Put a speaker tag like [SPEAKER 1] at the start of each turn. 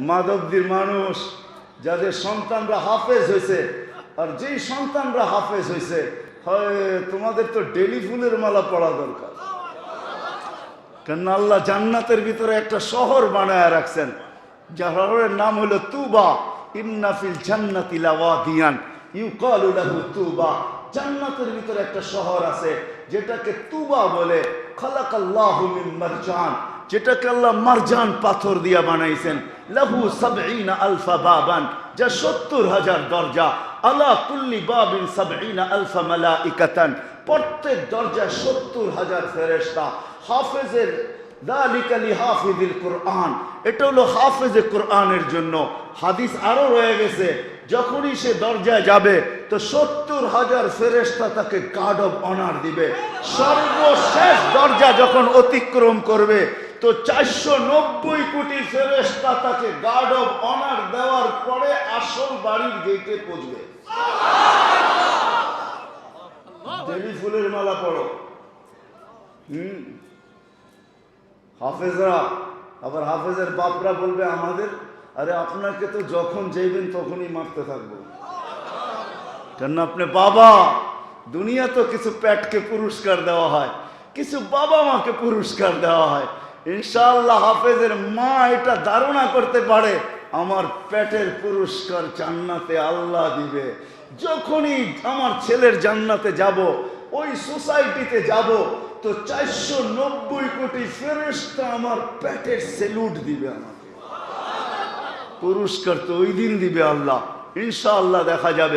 [SPEAKER 1] মাধবদীর মানুষ যাদের সন্তানরা হাফেজ হয়েছে, আর যেই সন্তানরা হাফেজ হয়েছে, হয় তোমাদের তো ডেলি ফুলের মালা পড়া দরকার। কেন আল্লাহ জান্নাতের ভিতরে একটা শহর বানায় রাখছেন, শহরের নাম হলো তুবা। ইন্না ফিল জান্নাতি লাওয়াদিয়ান ইউকালু লাহু তুবা। জান্নাতের ভিতরে একটা শহর আছে যেটাকে তুবা বলে। খালাকাল্লাহু মিন মারজান, যেটাকে আল্লাহ মারজান পাথর দিয়া বানাইছেন। লাহু ৭০ আলফা বাবান, যা ৭০,০০০ দরজা। আলা কুল্লি বাবিন ৭০ আলফা মালাইকাতান, প্রত্যেক দরজায় ৭০,০০০ ফেরেশতা। হাফেজের যালিকা লিহাফিজিল কুরআন, এটা হলো হাফেজে কোরআনের জন্য। হাদিস আরো রয়ে গেছে, যখনই সে দরজায় যাবে তো ৭০,০০০ ফেরেশতা তাকে গার্ড অব অনার দিবে। সর্বশেষ দরজা যখন অতিক্রম করবে তো ৪৯০ কোটি ফেরেশতা তাকে গার্ড অব অনার দেওয়ার পরে আসল বাড়ির গেটে পৌঁছবে। ডেলি ফুলের মালা পড়ো। হাফেজরা, আবার হাফেজের বাপরা বলবে আমাদের, আরে আপনাকে তো যখন যাইবেন তখনই মারতে থাকবো। কেন আপনি বাবা, দুনিয়া তো কিছু পেটকে পুরস্কার দেওয়া হয়, কিছু বাবা মাকে পুরস্কার দেওয়া হয়। ইনশাআল্লাহ হাফেজের মা এটা ধারণা করতে পারে আমার পেটের পুরস্কার জান্নাতে আল্লাহ দিবে। যখনই আমার ছেলের জান্নাতে যাব, ওই সোসাইটিতে যাব তো ৪৯০ কোটি ফেরেশতা আমার পেটের সেলুট দিবে। আমাকে পুরস্কার তো ওই দিন দিবে আল্লাহ। ইনশাআল্লাহ দেখা যাবে।